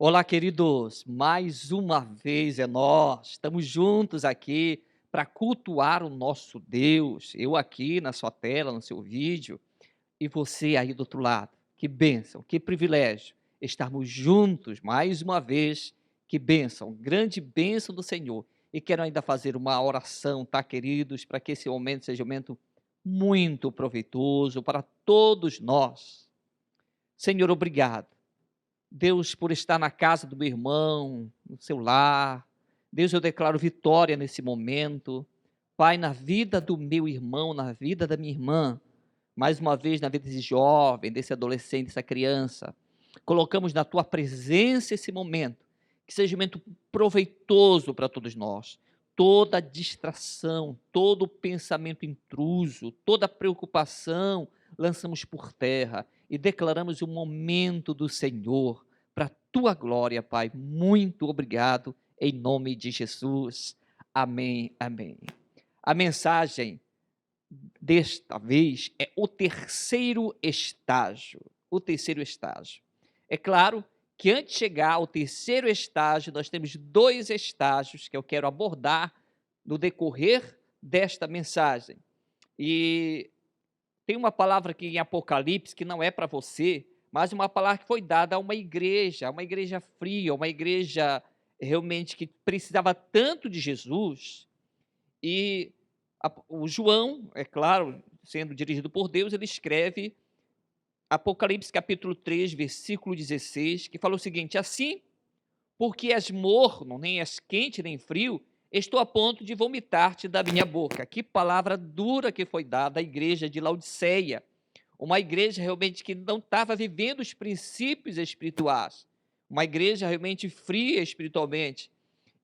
Olá, queridos. Mais uma vez é nós. Estamos juntos aqui para cultuar o nosso Deus. Eu aqui na sua tela, no seu vídeo, e você aí do outro lado. Que bênção, que privilégio estarmos juntos mais uma vez. Que bênção, grande bênção do Senhor. E quero ainda fazer uma oração, tá, queridos, para que esse momento seja um momento muito proveitoso para todos nós. Senhor, obrigado. Deus, por estar na casa do meu irmão, no seu lar. Deus, eu declaro vitória nesse momento. Pai, na vida do meu irmão, na vida da minha irmã, mais uma vez na vida desse jovem, desse adolescente, dessa criança, colocamos na tua presença esse momento, que seja um momento proveitoso para todos nós. Toda distração, todo pensamento intruso, toda preocupação, lançamos por terra e declaramos o momento do Senhor para a tua glória, Pai. Muito obrigado, em nome de Jesus. Amém, amém. A mensagem desta vez é o terceiro estágio. O terceiro estágio. É claro que antes de chegar ao terceiro estágio, nós temos dois estágios que eu quero abordar no decorrer desta mensagem. E tem uma palavra aqui em Apocalipse que não é para você, mas uma palavra que foi dada a uma igreja fria, uma igreja realmente que precisava tanto de Jesus. E o João, é claro, sendo dirigido por Deus, ele escreve Apocalipse capítulo 3, versículo 16, que fala o seguinte: assim, porque és morno, nem és quente, nem frio, estou a ponto de vomitar-te da minha boca. Que palavra dura que foi dada à igreja de Laodiceia, uma igreja realmente que não estava vivendo os princípios espirituais, uma igreja realmente fria espiritualmente.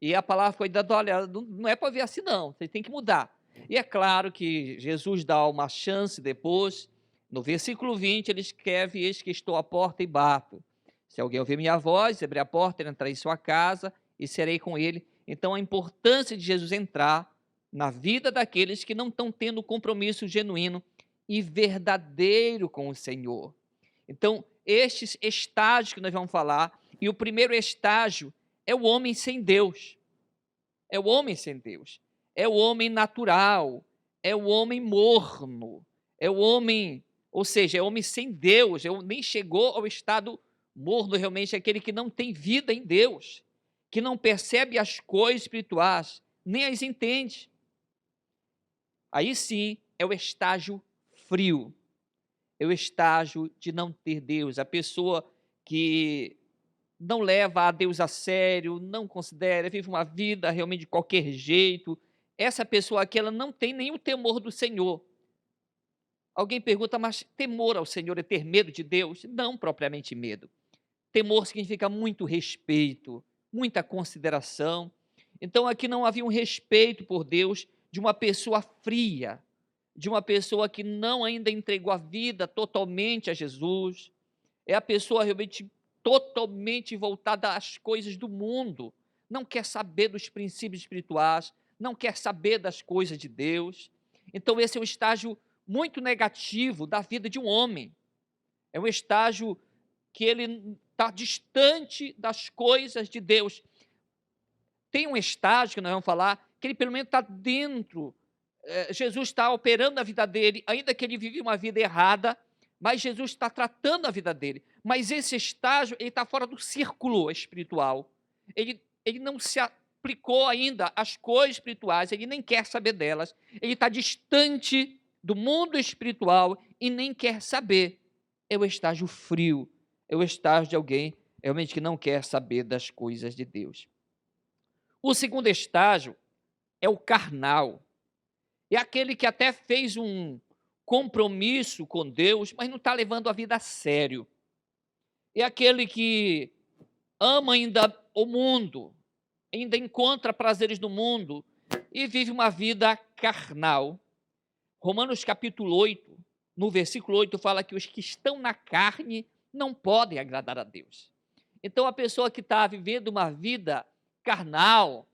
E a palavra foi dada: olha, não é para ver assim não, você tem que mudar. E é claro que Jesus dá uma chance depois. No versículo 20 ele escreve: eis que estou à porta e bato. Se alguém ouvir minha voz, abrir a porta, ele entrarei em sua casa e serei com ele. Então a importância de Jesus entrar na vida daqueles que não estão tendo compromisso genuíno e verdadeiro com o Senhor. Então, estes estágios que nós vamos falar, e o primeiro estágio é o homem sem Deus. É o homem sem Deus. É o homem natural. É o homem morno. É o homem, ou seja, é o homem sem Deus. Nem chegou ao estado morno, realmente, é aquele que não tem vida em Deus, que não percebe as coisas espirituais, nem as entende. Aí sim é o estágio frio. É o estágio de não ter Deus. A pessoa que não leva a Deus a sério, não considera, vive uma vida realmente de qualquer jeito. Essa pessoa aqui, ela não tem nem o temor do Senhor. Alguém pergunta, mas temor ao Senhor é ter medo de Deus? Não propriamente medo. Temor significa muito respeito, muita consideração. Então aqui não havia um respeito por Deus de uma pessoa fria, de uma pessoa que não ainda entregou a vida totalmente a Jesus. É a pessoa realmente totalmente voltada às coisas do mundo, não quer saber dos princípios espirituais, não quer saber das coisas de Deus. Então esse é um estágio muito negativo da vida de um homem. É um estágio que ele está distante das coisas de Deus. Tem um estágio que nós vamos falar, que ele pelo menos está dentro, Jesus está operando na vida dele, ainda que ele vive uma vida errada, mas Jesus está tratando a vida dele. Mas esse estágio, ele está fora do círculo espiritual. Ele não se aplicou ainda às coisas espirituais, ele nem quer saber delas. Ele está distante do mundo espiritual e nem quer saber. É o estágio frio, é o estágio de alguém realmente que não quer saber das coisas de Deus. O segundo estágio é o carnal. É aquele que até fez um compromisso com Deus, mas não está levando a vida a sério. É aquele que ama ainda o mundo, ainda encontra prazeres no mundo e vive uma vida carnal. Romanos capítulo 8, no versículo 8, fala que os que estão na carne não podem agradar a Deus. Então a pessoa que está vivendo uma vida carnal,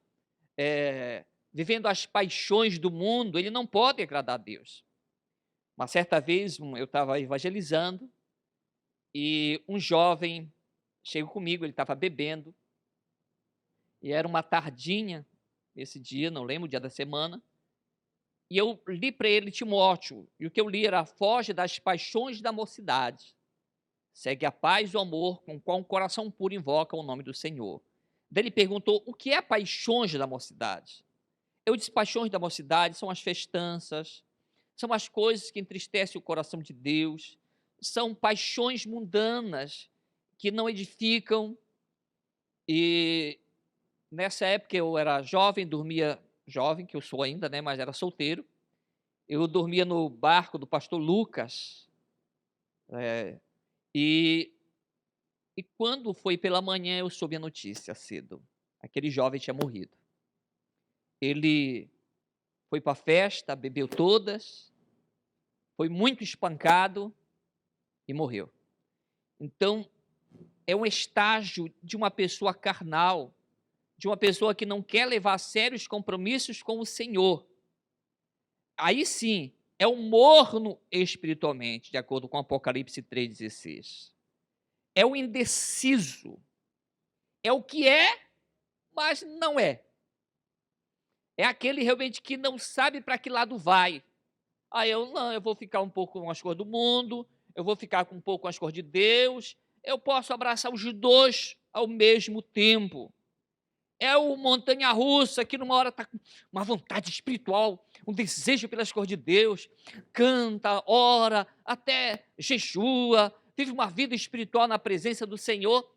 vivendo as paixões do mundo, ele não pode agradar a Deus. Uma certa vez eu estava evangelizando e um jovem chegou comigo, ele estava bebendo, e era uma tardinha, esse dia, não lembro o dia da semana, e eu li para ele Timóteo, e o que eu li era: foge das paixões da mocidade, segue a paz e o amor com qual um coração puro invoca o nome do Senhor. Daí ele perguntou: o que é paixões da mocidade? Eu disse: paixões da mocidade são as festanças, são as coisas que entristecem o coração de Deus, são paixões mundanas que não edificam. E nessa época eu era jovem, dormia jovem, que eu sou ainda, né, mas era solteiro. Eu dormia no barco do pastor Lucas, eh, e e quando foi pela manhã eu soube a notícia cedo, aquele jovem tinha morrido. Ele foi para a festa, bebeu todas, foi muito espancado e morreu. Então, é um estágio de uma pessoa carnal, de uma pessoa que não quer levar a sério os compromissos com o Senhor. Aí sim, é um morno espiritualmente, de acordo com Apocalipse 3,16. É o indeciso. É o que é, mas não é. É aquele realmente que não sabe para que lado vai. Aí eu vou ficar um pouco com as coisas do mundo, eu vou ficar com um pouco com as coisas de Deus, eu posso abraçar os dois ao mesmo tempo. É o montanha-russa que numa hora está com uma vontade espiritual, um desejo pelas coisas de Deus, canta, ora, até jejua, vive uma vida espiritual na presença do Senhor,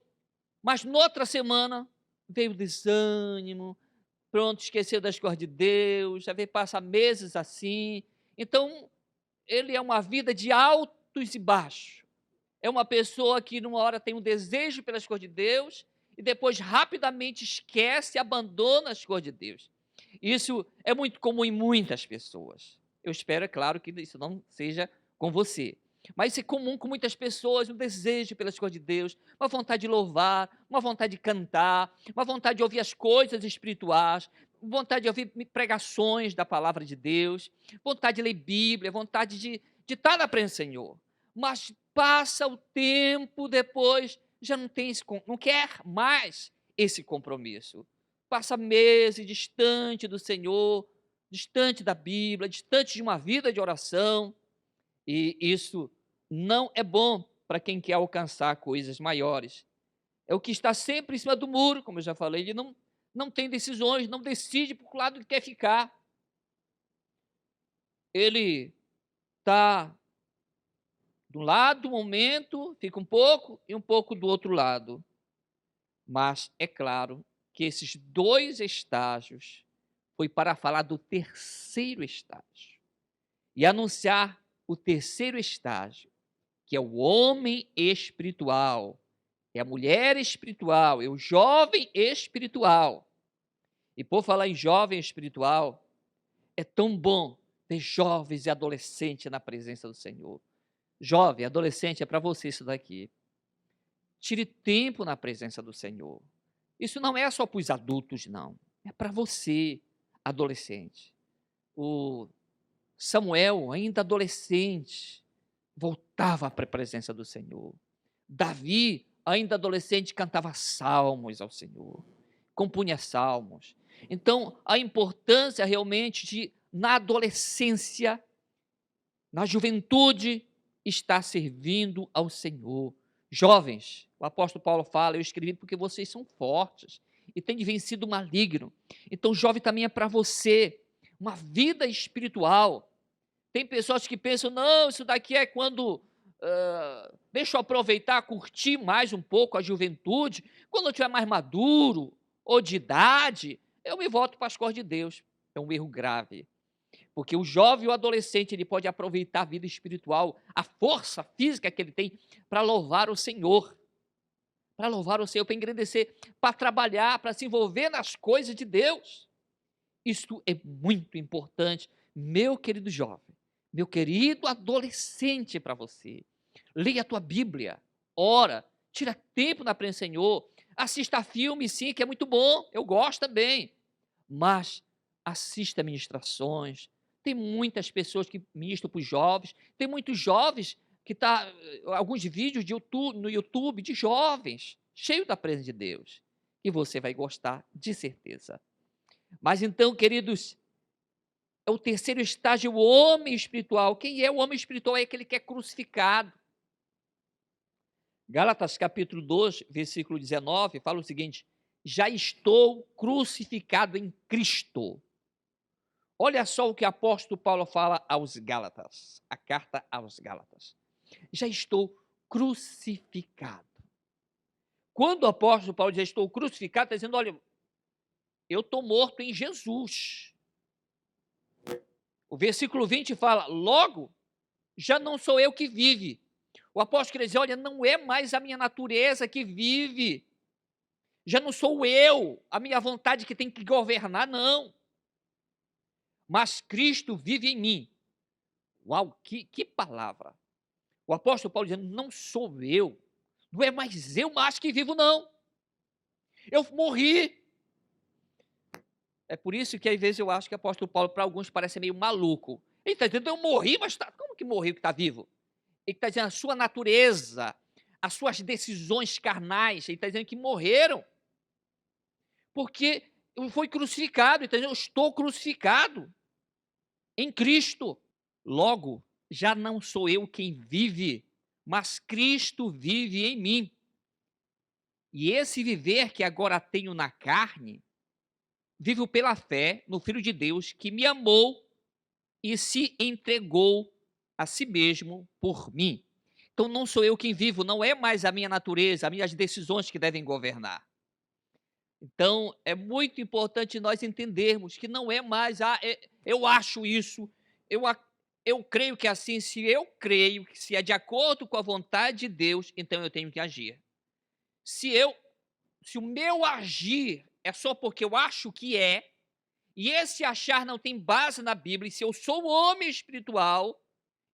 mas noutra semana veio o desânimo, pronto, esqueceu das coisas de Deus, já vem passar meses assim. Então, ele é uma vida de altos e baixos. É uma pessoa que numa hora tem um desejo pelas coisas de Deus e depois rapidamente esquece e abandona as coisas de Deus. Isso é muito comum em muitas pessoas. Eu espero, é claro, que isso não seja com você. Mas isso é comum com muitas pessoas, um desejo pelas coisas de Deus, uma vontade de louvar, uma vontade de cantar, uma vontade de ouvir as coisas espirituais, vontade de ouvir pregações da palavra de Deus, vontade de ler Bíblia, vontade de estar na presença do Senhor. Mas passa o tempo depois, já não tem não quer mais esse compromisso. Passa meses distante do Senhor, distante da Bíblia, distante de uma vida de oração, e isso não é bom para quem quer alcançar coisas maiores. É o que está sempre em cima do muro, como eu já falei, ele não tem decisões, não decide por que lado ele quer ficar. Ele está de um lado, um momento, fica um pouco e um pouco do outro lado. Mas é claro que esses dois estágios foi para falar do terceiro estágio e anunciar o terceiro estágio, que é o homem espiritual, é a mulher espiritual, é o jovem espiritual. E por falar em jovem espiritual, é tão bom ver jovens e adolescentes na presença do Senhor. Jovem, adolescente, é para você isso daqui. Tire tempo na presença do Senhor. Isso não é só para os adultos, não. É para você, adolescente. O Samuel, ainda adolescente, voltava para a presença do Senhor. Davi, ainda adolescente, cantava salmos ao Senhor, compunha salmos. Então, a importância realmente de, na adolescência, na juventude, estar servindo ao Senhor. Jovens, o apóstolo Paulo fala: eu escrevi porque vocês são fortes e têm vencido o maligno. Então, jovem também é para você, uma vida espiritual. Tem pessoas que pensam: não, isso daqui é quando deixa eu aproveitar, curtir mais um pouco a juventude, quando eu estiver mais maduro ou de idade, eu me volto para as coisas de Deus. É um erro grave, porque o jovem e o adolescente, ele pode aproveitar a vida espiritual, a força física que ele tem para louvar o Senhor, para engrandecer, para trabalhar, para se envolver nas coisas de Deus. Isso é muito importante, meu querido jovem, meu querido adolescente, para você. Leia a tua Bíblia, ora, tira tempo na presença do Senhor, assista filme, sim, que é muito bom, eu gosto também, mas assista ministrações. Tem muitas pessoas que ministram para os jovens, tem muitos jovens que alguns vídeos de YouTube, no YouTube de jovens, cheio da presença de Deus, e você vai gostar de certeza. Mas então, queridos, é o terceiro estágio, o homem espiritual. Quem é o homem espiritual? É aquele que é crucificado. Gálatas capítulo 2, versículo 19, fala o seguinte: já estou crucificado em Cristo. Olha só o que o apóstolo Paulo fala aos Gálatas, a carta aos Gálatas. Já estou crucificado. Quando o apóstolo Paulo diz: já estou crucificado, está dizendo: olha, eu estou morto em Jesus. O versículo 20 fala: logo, já não sou eu que vive. O apóstolo quer dizer: olha, não é mais a minha natureza que vive. Já não sou eu, a minha vontade que tem que governar, não. Mas Cristo vive em mim. Uau, que palavra. O apóstolo Paulo dizendo: não sou eu, não é mais eu mais que vivo, não. Eu morri. É por isso que às vezes eu acho que o apóstolo Paulo, para alguns, parece meio maluco. Ele está dizendo: eu morri, mas como que morreu que está vivo? Ele está dizendo a sua natureza, as suas decisões carnais, ele está dizendo que morreram. Porque foi crucificado, entendeu? Eu estou crucificado em Cristo. Logo, já não sou eu quem vive, mas Cristo vive em mim. E esse viver que agora tenho na carne, vivo pela fé no Filho de Deus que me amou e se entregou a si mesmo por mim. Então não sou eu quem vivo, não é mais a minha natureza, as minhas decisões que devem governar. Então é muito importante nós entendermos que não é mais, eu acho isso, eu creio que é assim, se eu creio que se é de acordo com a vontade de Deus, então eu tenho que agir. Se o meu agir é só porque eu acho que é, e esse achar não tem base na Bíblia, e se eu sou um homem espiritual,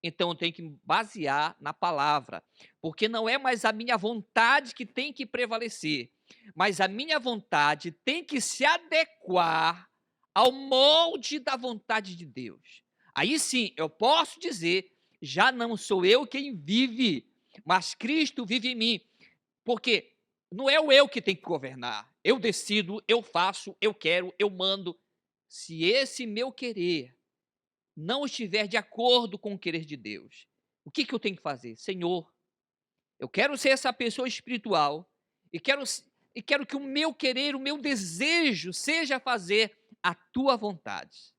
então eu tenho que basear na palavra, porque não é mais a minha vontade que tem que prevalecer, mas a minha vontade tem que se adequar ao molde da vontade de Deus. Aí sim, eu posso dizer: já não sou eu quem vive, mas Cristo vive em mim. Porque não é o eu que tem que governar. Eu decido, eu faço, eu quero, eu mando. Se esse meu querer não estiver de acordo com o querer de Deus, o que eu tenho que fazer? Senhor, eu quero ser essa pessoa espiritual e quero que o meu querer, o meu desejo seja fazer a tua vontade.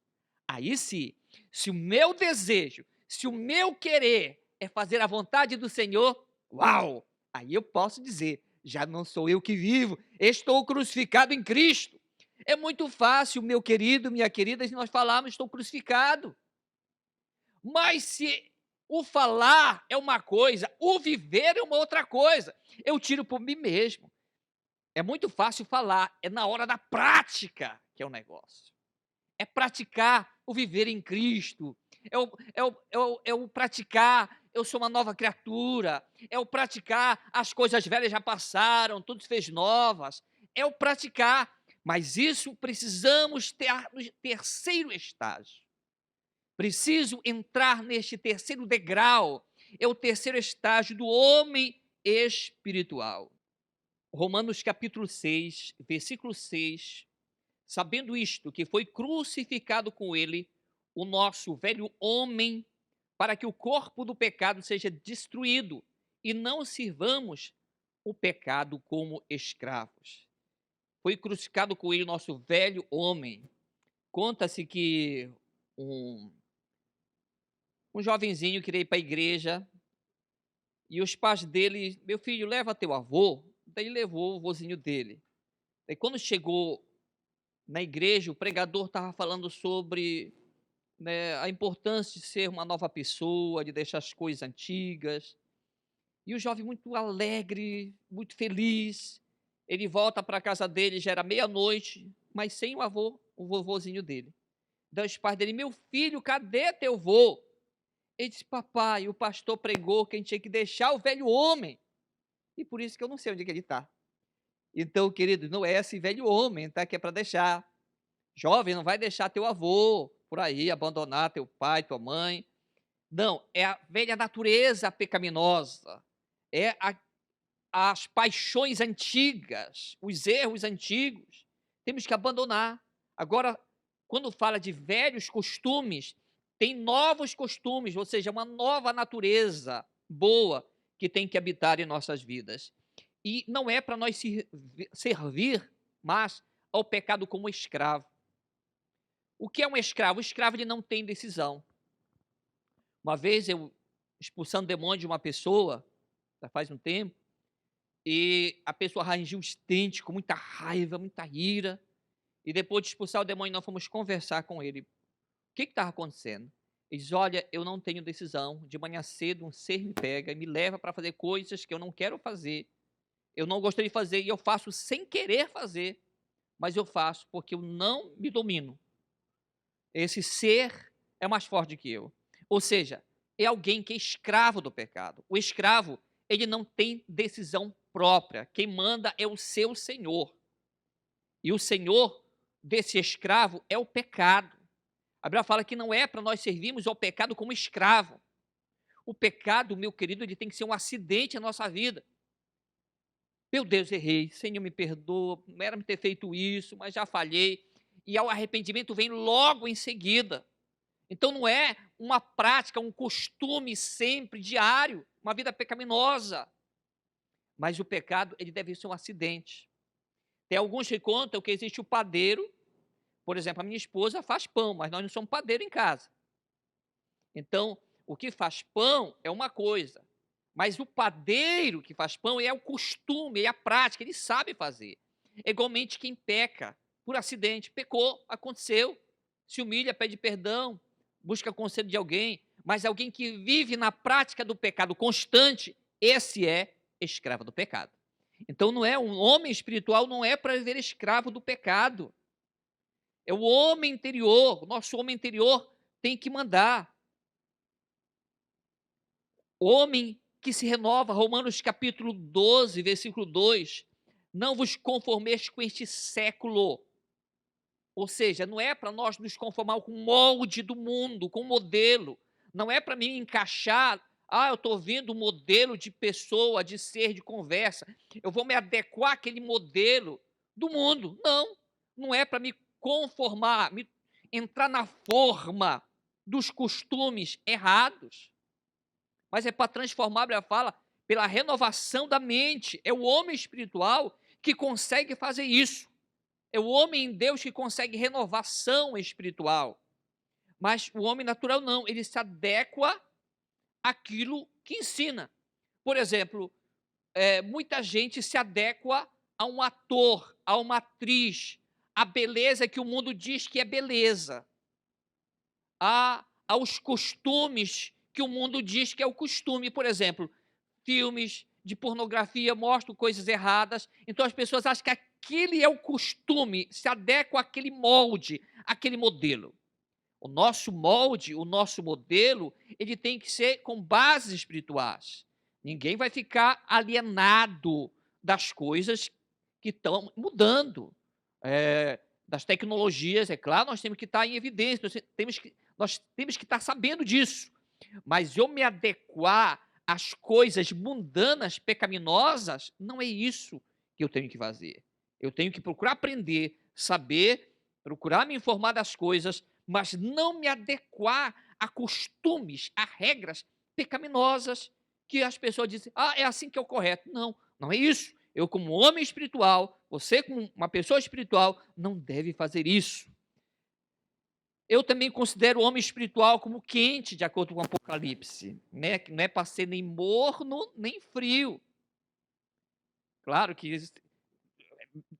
Aí sim, se o meu desejo, se o meu querer é fazer a vontade do Senhor, uau! Aí eu posso dizer: já não sou eu que vivo, estou crucificado em Cristo. É muito fácil, meu querido, minha querida, se nós falarmos: estou crucificado. Mas se o falar é uma coisa, o viver é uma outra coisa. Eu tiro por mim mesmo. É muito fácil falar, é na hora da prática que é o negócio. É praticar o viver em Cristo, é o praticar, eu sou uma nova criatura, é o praticar, as coisas velhas já passaram, tudo se fez novas, é o praticar, mas isso precisamos ter no terceiro estágio. Preciso entrar neste terceiro degrau, é o terceiro estágio do homem espiritual. Romanos capítulo 6, versículo 6, sabendo isto, que foi crucificado com ele o nosso velho homem, para que o corpo do pecado seja destruído, e não sirvamos o pecado como escravos. Foi crucificado com ele o nosso velho homem. Conta-se que um jovenzinho queria ir para a igreja, e os pais dele: meu filho, leva teu avô. Daí levou o vozinho dele. Daí quando chegou na igreja, o pregador estava falando sobre, né, a importância de ser uma nova pessoa, de deixar as coisas antigas. E o jovem, muito alegre, muito feliz, ele volta para a casa dele, já era meia-noite, mas sem o avô, o vovozinho dele. Daí os pais dele: meu filho, cadê teu vô? Ele disse: papai, o pastor pregou que a gente tinha que deixar o velho homem, e por isso que eu não sei onde é que ele está. Então, querido, não é esse velho homem, tá, que é para deixar. Jovem, não vai deixar teu avô por aí, abandonar teu pai, tua mãe. Não, é a velha natureza pecaminosa. É as paixões antigas, os erros antigos, temos que abandonar. Agora, quando fala de velhos costumes, tem novos costumes, ou seja, uma nova natureza boa que tem que habitar em nossas vidas. E não é para nós servir mais ao pecado como escravo. O que é um escravo? O escravo ele não tem decisão. Uma vez eu expulsando demônio de uma pessoa, já faz um tempo, e a pessoa rangiu os dentes com muita raiva, muita ira, e depois de expulsar o demônio, nós fomos conversar com ele. O que estava acontecendo? Ele diz: olha, eu não tenho decisão, de manhã cedo um ser me pega e me leva para fazer coisas que eu não quero fazer, eu não gostaria de fazer, e eu faço sem querer fazer, mas eu faço porque eu não me domino. Esse ser é mais forte que eu. Ou seja, é alguém que é escravo do pecado. O escravo, ele não tem decisão própria. Quem manda é o seu senhor. E o senhor desse escravo é o pecado. A Bíblia fala que não é para nós servirmos ao pecado como escravo. O pecado, meu querido, ele tem que ser um acidente na nossa vida. Meu Deus, errei. Senhor, me perdoa. Não era me ter feito isso, mas já falhei. E o arrependimento vem logo em seguida. Então não é uma prática, um costume sempre diário, uma vida pecaminosa. Mas o pecado, ele deve ser um acidente. Tem alguns que contam que existe o padeiro. Por exemplo, a minha esposa faz pão, mas nós não somos padeiro em casa. Então, o que faz pão é uma coisa, mas o padeiro que faz pão é o costume, é a prática, ele sabe fazer. É igualmente quem peca por acidente, pecou, aconteceu, se humilha, pede perdão, busca conselho de alguém, mas alguém que vive na prática do pecado constante, esse é escravo do pecado. Então não é um homem espiritual, não é para viver escravo do pecado. É o homem interior, o nosso homem interior tem que mandar. Homem que se renova, Romanos capítulo 12, versículo 2, não vos conformeis com este século. Ou seja, não é para nós nos conformar com o molde do mundo, com o modelo. Não é para mim encaixar, eu estou vendo um modelo de pessoa, de ser, de conversa. Eu vou me adequar àquele modelo do mundo. Não, não é para me conformar, entrar na forma dos costumes errados. Mas é para transformar, a Bíblia fala, pela renovação da mente. É o homem espiritual que consegue fazer isso. É o homem em Deus que consegue renovação espiritual. Mas o homem natural não, ele se adequa àquilo que ensina. Por exemplo, muita gente se adequa a um ator, a uma atriz, a beleza que o mundo diz que é beleza, aos costumes que o mundo diz que é o costume. Por exemplo, filmes de pornografia mostram coisas erradas, então as pessoas acham que aquele é o costume, se adequa àquele molde, àquele modelo. O nosso molde, o nosso modelo, ele tem que ser com bases espirituais. Ninguém vai ficar alienado das coisas que estão mudando, das tecnologias. É claro, nós temos que estar em evidência, nós temos que estar sabendo disso. Mas eu me adequar às coisas mundanas, pecaminosas, não é isso que eu tenho que fazer. Eu tenho que procurar aprender, saber, procurar me informar das coisas, mas não me adequar a costumes, a regras pecaminosas que as pessoas dizem: é assim que é o correto. Não, não é isso. Eu, como homem espiritual, você, como uma pessoa espiritual, não deve fazer isso. Eu também considero o homem espiritual como quente, de acordo com o Apocalipse, né? Que não é para ser nem morno, nem frio. Claro que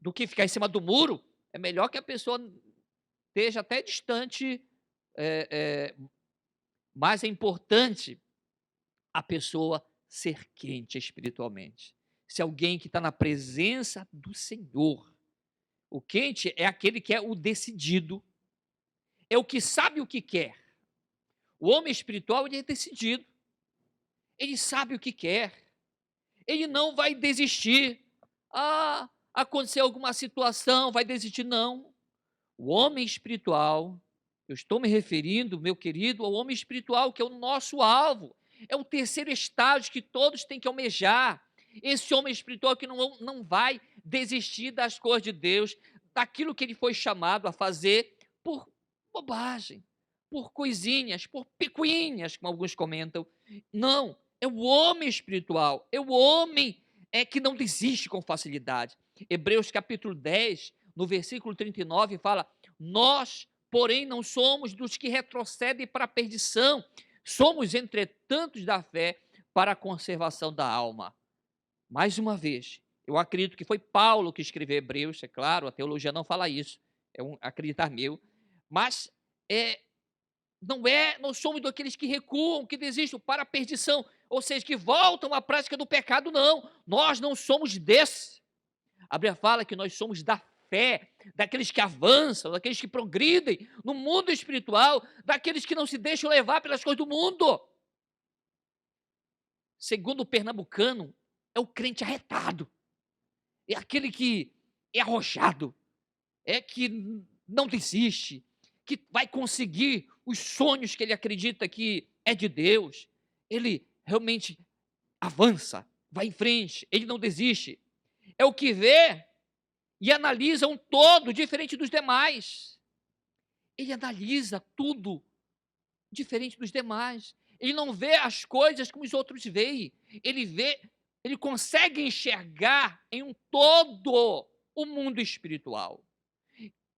do que ficar em cima do muro, é melhor que a pessoa esteja até distante, mas é importante a pessoa ser quente espiritualmente. Se alguém que está na presença do Senhor, o quente é aquele que é o decidido, é o que sabe o que quer. O homem espiritual, ele é decidido. Ele sabe o que quer. Ele não vai desistir. Aconteceu alguma situação, vai desistir. Não. O homem espiritual, eu estou me referindo, meu querido, ao homem espiritual, que é o nosso alvo. É o terceiro estágio que todos têm que almejar. Esse homem espiritual que não vai desistir das coisas de Deus, daquilo que ele foi chamado a fazer por bobagem, por coisinhas, por picuinhas, como alguns comentam. Não, é o homem espiritual, é o homem que não desiste com facilidade. Hebreus capítulo 10, no versículo 39, fala: nós, porém, não somos dos que retrocedem para a perdição, somos, entretanto, da fé para a conservação da alma. Mais uma vez, eu acredito que foi Paulo que escreveu Hebreus, é claro, a teologia não fala isso, é um acreditar meu, mas é, não somos daqueles que recuam, que desistem para a perdição, ou seja, que voltam à prática do pecado, não. Nós não somos desses. A Bíblia fala que nós somos da fé, daqueles que avançam, daqueles que progridem no mundo espiritual, daqueles que não se deixam levar pelas coisas do mundo. Segundo o pernambucano, é o crente arretado, é aquele que é arrojado, é que não desiste, que vai conseguir os sonhos que ele acredita que é de Deus. Ele realmente avança, vai em frente, ele não desiste. É o que vê e analisa um todo diferente dos demais. Ele analisa tudo diferente dos demais. Ele não vê as coisas como os outros veem. Ele consegue enxergar em um todo o mundo espiritual.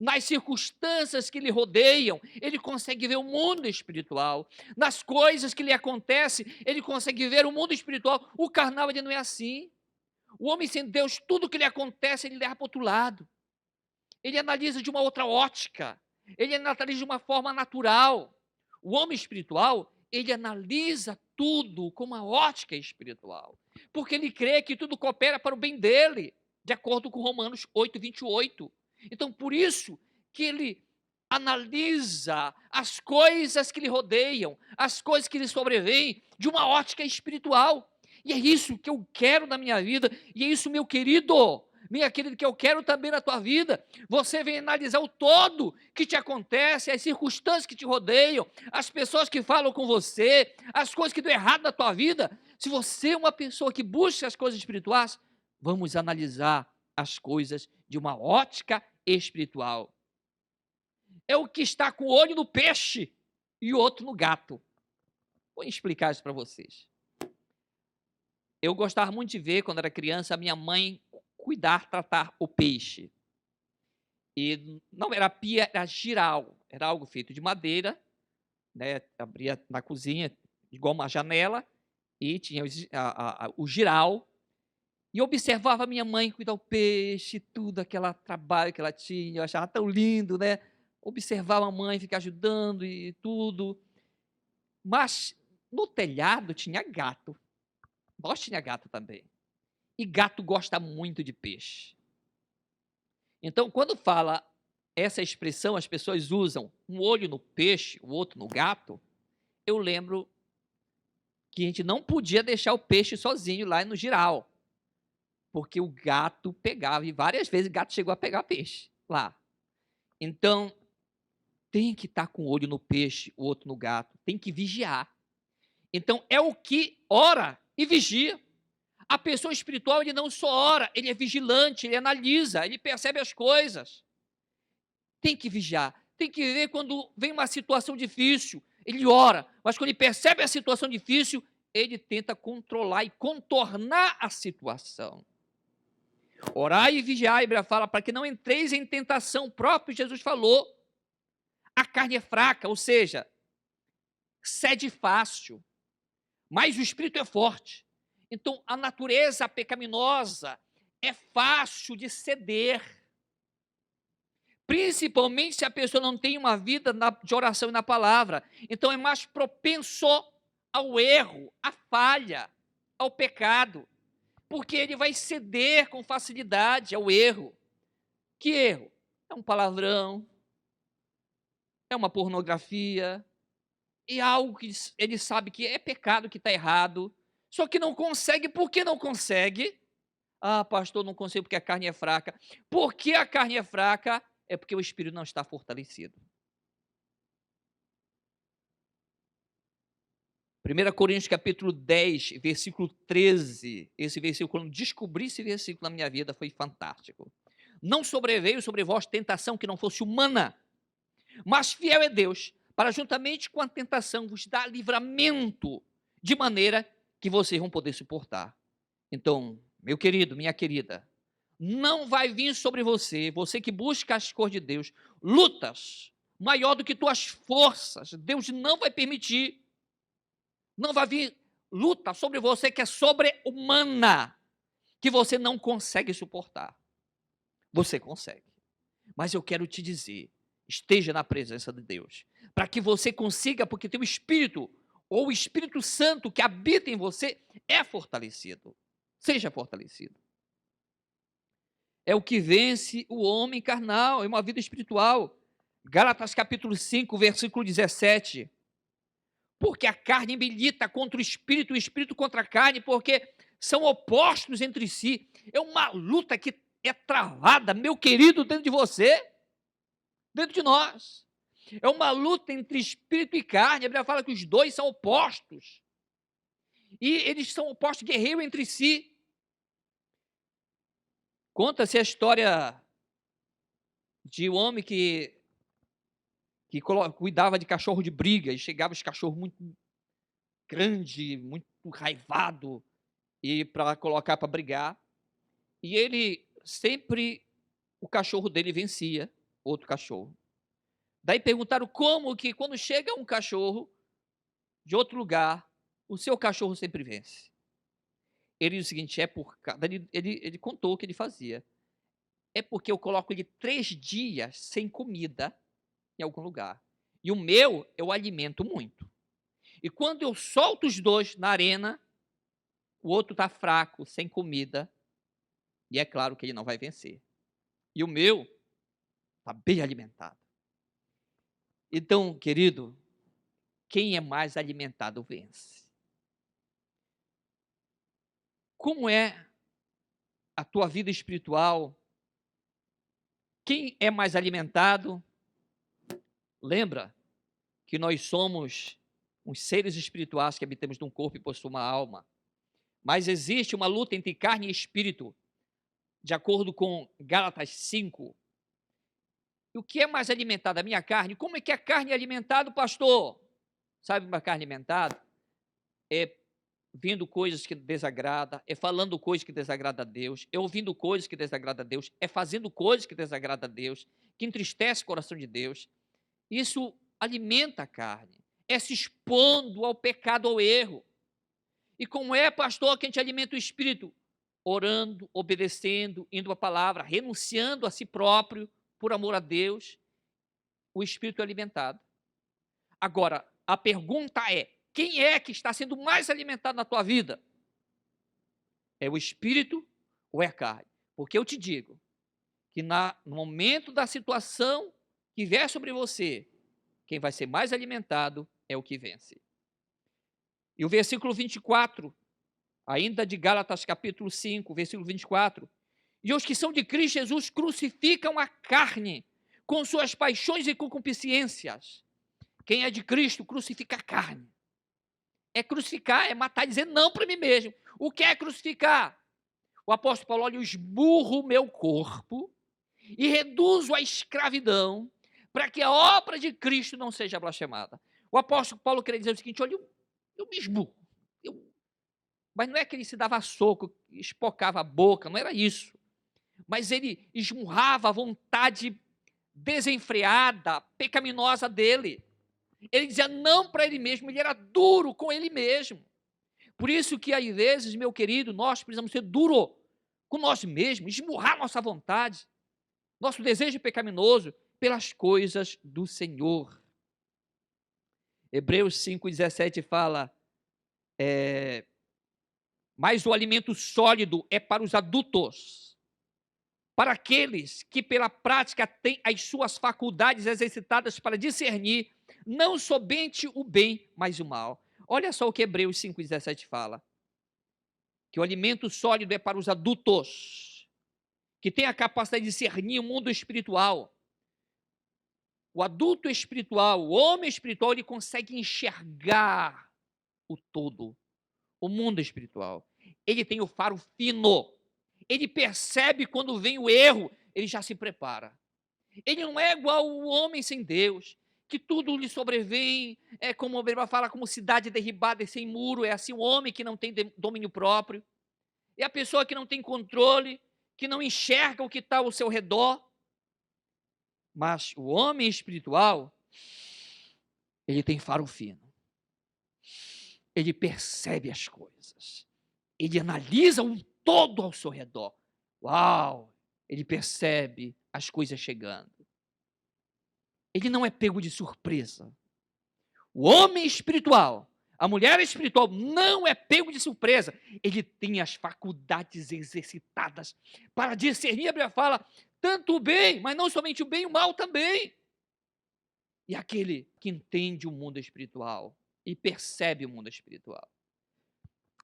Nas circunstâncias que lhe rodeiam, ele consegue ver o mundo espiritual. Nas coisas que lhe acontecem, ele consegue ver o mundo espiritual. O carnal, ele não é assim. O homem sem Deus, tudo que lhe acontece, ele leva para o outro lado. Ele analisa de uma outra ótica. Ele analisa de uma forma natural. O homem espiritual, ele analisa tudo com uma ótica espiritual. Porque ele crê que tudo coopera para o bem dele, de acordo com Romanos 8, 28. Então, por isso que ele analisa as coisas que lhe rodeiam, as coisas que lhe sobrevêm, de uma ótica espiritual. E é isso que eu quero na minha vida, e é isso, meu querido, minha querida, que eu quero também na tua vida. Você vem analisar o todo que te acontece, as circunstâncias que te rodeiam, as pessoas que falam com você, as coisas que dão errado na tua vida. Se você é uma pessoa que busca as coisas espirituais, vamos analisar as coisas de uma ótica espiritual. É o que está com o olho no peixe e o outro no gato. Vou explicar isso para vocês. Eu gostava muito de ver, quando era criança, a minha mãe cuidar, tratar o peixe. E não era pia, era giral. Era algo feito de madeira, né? Abria na cozinha, igual uma janela, e tinha o giral. E observava a minha mãe cuidar do peixe, tudo, aquele trabalho que ela tinha. Eu achava tão lindo, né? Observava a mãe, ficar ajudando e tudo. Mas no telhado tinha gato. Nós tinha gato também. E gato gosta muito de peixe. Então, quando fala essa expressão, as pessoas usam um olho no peixe, o outro no gato, eu lembro que a gente não podia deixar o peixe sozinho lá no giral, porque o gato pegava, e várias vezes o gato chegou a pegar peixe lá. Então, tem que estar com o olho no peixe, o outro no gato, tem que vigiar. Então, é o que ora e vigia. A pessoa espiritual, ele não só ora, ele é vigilante, ele analisa, ele percebe as coisas. Tem que vigiar, tem que ver quando vem uma situação difícil, ele ora, mas quando ele percebe a situação difícil, ele tenta controlar e contornar a situação. Orai e vigiai, a Bíblia fala, para que não entreis em tentação, o próprio Jesus falou. A carne é fraca, ou seja, cede fácil, mas o espírito é forte. Então, a natureza pecaminosa é fácil de ceder. Principalmente se a pessoa não tem uma vida de oração e na palavra. Então, é mais propenso ao erro, à falha, ao pecado. Porque ele vai ceder com facilidade ao erro. Que erro? É um palavrão, é uma pornografia, é algo que ele sabe que é pecado, que está errado, só que não consegue. Por que não consegue? Ah, pastor, não consigo porque a carne é fraca. Por que a carne é fraca? É porque o espírito não está fortalecido. 1 Coríntios capítulo 10, versículo 13. Esse versículo, quando descobri esse versículo na minha vida, foi fantástico. Não sobreveio sobre vós tentação que não fosse humana, mas fiel é Deus, para juntamente com a tentação vos dar livramento, de maneira que vocês vão poder suportar. Então, meu querido, minha querida, não vai vir sobre você, você que busca as cores de Deus, lutas maior do que tuas forças. Deus não vai permitir. Não vai vir luta sobre você que é sobre-humana, que você não consegue suportar. Você consegue. Mas eu quero te dizer, esteja na presença de Deus, para que você consiga, porque teu espírito, ou o Espírito Santo que habita em você, é fortalecido. Seja fortalecido. É o que vence o homem carnal, é uma vida espiritual. Gálatas capítulo 5, versículo 17. Porque a carne milita contra o espírito contra a carne, porque são opostos entre si. É uma luta que é travada, meu querido, dentro de você, dentro de nós. É uma luta entre espírito e carne. A Bíblia fala que os dois são opostos. E eles são opostos, guerreiros entre si. Conta-se a história de um homem que cuidava de cachorro de briga, e chegava os cachorros muito grande, muito raivado, e para colocar para brigar. E ele sempre, o cachorro dele vencia outro cachorro. Daí perguntaram como que quando chega um cachorro de outro lugar, o seu cachorro sempre vence. Ele disse o seguinte, ele contou o que ele fazia. É porque eu coloco ele 3 dias sem comida em algum lugar. E o meu, eu alimento muito. E quando eu solto os dois na arena, o outro está fraco, sem comida, e é claro que ele não vai vencer. E o meu está bem alimentado. Então, querido, quem é mais alimentado vence. Como é a tua vida espiritual? Quem é mais alimentado? Lembra que nós somos uns seres espirituais que habitamos num corpo e possuímos uma alma. Mas existe uma luta entre carne e espírito, de acordo com Gálatas 5. E o que é mais alimentado? A minha carne? Como é que a carne é alimentada, pastor? Sabe uma carne alimentada? É vendo coisas que desagradam, é falando coisas que desagradam a Deus, é ouvindo coisas que desagradam a Deus, é fazendo coisas que desagradam a Deus, que entristece o coração de Deus. Isso alimenta a carne, é se expondo ao pecado, ao erro. E como é, pastor, que a gente alimenta o espírito? Orando, obedecendo, indo à palavra, renunciando a si próprio, por amor a Deus, o espírito é alimentado. Agora, a pergunta é, quem é que está sendo mais alimentado na tua vida? É o espírito ou é a carne? Porque eu te digo que no momento da situação que vier sobre você, quem vai ser mais alimentado é o que vence. E o versículo 24, ainda de Gálatas capítulo 5, versículo 24. E os que são de Cristo Jesus crucificam a carne com suas paixões e concupiscências. Quem é de Cristo crucifica a carne. É crucificar, é matar, dizer não para mim mesmo. O que é crucificar? O apóstolo Paulo, olha, eu esmurro o meu corpo e reduzo a escravidão para que a obra de Cristo não seja blasfemada. O apóstolo Paulo queria dizer o seguinte, olha, eu me esmurro. Mas não é que ele se dava soco, espocava a boca, não era isso. Mas ele esmurrava a vontade desenfreada, pecaminosa dele. Ele dizia não para ele mesmo, ele era duro com ele mesmo. Por isso que, às vezes, meu querido, nós precisamos ser duro com nós mesmos, esmurrar nossa vontade, nosso desejo pecaminoso pelas coisas do Senhor. Hebreus 5,17 fala, mas o alimento sólido é para os adultos, para aqueles que pela prática têm as suas faculdades exercitadas para discernir não somente o bem, mas o mal. Olha só o que Hebreus 5,17 fala, que o alimento sólido é para os adultos, que têm a capacidade de discernir o mundo espiritual. O adulto espiritual, o homem espiritual, ele consegue enxergar o todo, o mundo espiritual. Ele tem o faro fino. Ele percebe quando vem o erro, ele já se prepara. Ele não é igual o homem sem Deus, que tudo lhe sobrevém, é como a Bíblia fala, como cidade derribada e sem muro, é assim o homem que não tem domínio próprio, é a pessoa que não tem controle, que não enxerga o que está ao seu redor. Mas o homem espiritual, ele tem faro fino. Ele percebe as coisas. Ele analisa um todo ao seu redor. Uau! Ele percebe as coisas chegando. Ele não é pego de surpresa. O homem espiritual, a mulher espiritual não é pego de surpresa. Ele tem as faculdades exercitadas para discernir. A Bíblia fala tanto o bem, mas não somente o bem, e o mal também. E aquele que entende o mundo espiritual e percebe o mundo espiritual.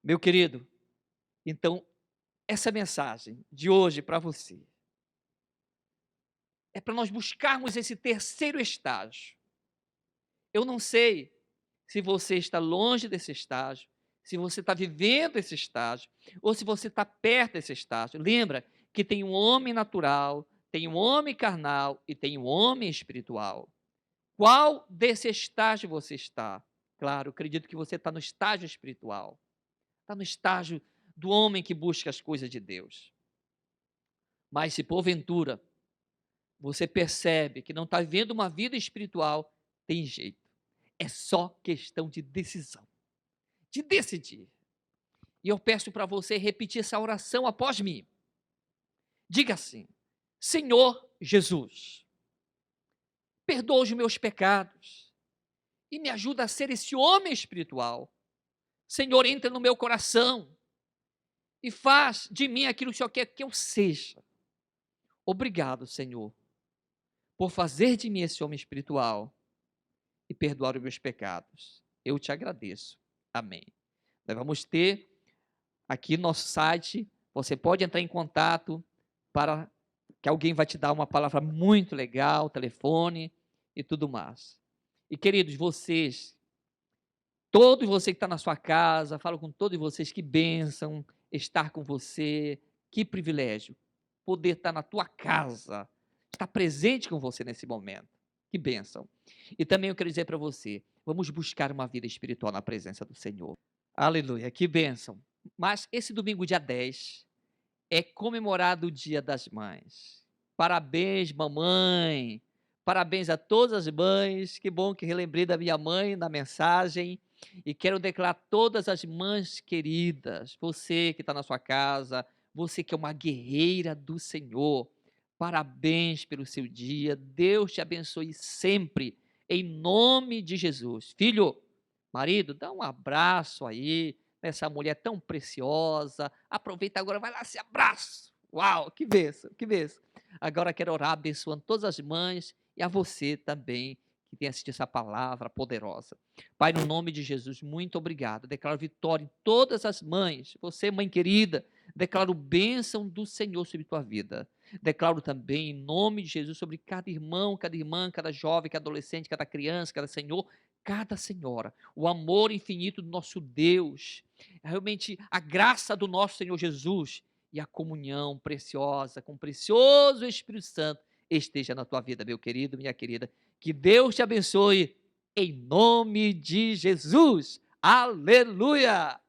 Meu querido, então, essa mensagem de hoje para você é para nós buscarmos esse terceiro estágio. Eu não sei se você está longe desse estágio, se você está vivendo esse estágio, ou se você está perto desse estágio. Lembra que tem um homem natural, tem um homem carnal e tem um homem espiritual. Qual desse estágio você está? Claro, acredito que você está no estágio espiritual. Está no estágio do homem que busca as coisas de Deus. Mas se porventura você percebe que não está vivendo uma vida espiritual, tem jeito. É só questão de decisão, de decidir. E eu peço para você repetir essa oração após mim. Diga assim: Senhor Jesus, perdoa os meus pecados e me ajuda a ser esse homem espiritual. Senhor, entra no meu coração e faz de mim aquilo que o Senhor quer que eu seja. Obrigado, Senhor, por fazer de mim esse homem espiritual e perdoar os meus pecados. Eu te agradeço. Amém. Nós vamos ter aqui no nosso site, você pode entrar em contato para que alguém vai te dar uma palavra muito legal, telefone e tudo mais. E queridos, todos vocês que estão na sua casa, falo com todos vocês, que bênção estar com você, que privilégio poder estar na tua casa, estar presente com você nesse momento, que bênção. E também eu quero dizer para você, vamos buscar uma vida espiritual na presença do Senhor. Aleluia, que bênção. Mas esse domingo, dia 10, é comemorado o Dia das Mães. Parabéns, mamãe. Parabéns a todas as mães. Que bom que relembrei da minha mãe na mensagem. E quero declarar todas as mães queridas, você que está na sua casa, você que é uma guerreira do Senhor, parabéns pelo seu dia. Deus te abençoe sempre, em nome de Jesus. Filho, marido, dá um abraço aí nessa mulher tão preciosa. Aproveita agora, vai lá, se abraça. Uau, que bênção, que bênção. Agora quero orar abençoando todas as mães e a você também que tem assistido essa palavra poderosa. Pai, no nome de Jesus, muito obrigado. Declaro vitória em todas as mães. Você, mãe querida, declaro bênção do Senhor sobre tua vida. Declaro também, em nome de Jesus, sobre cada irmão, cada irmã, cada jovem, cada adolescente, cada criança, cada senhor, cada senhora. O amor infinito do nosso Deus, realmente a graça do nosso Senhor Jesus e a comunhão preciosa com o precioso Espírito Santo esteja na tua vida, meu querido, minha querida. Que Deus te abençoe, em nome de Jesus. Aleluia!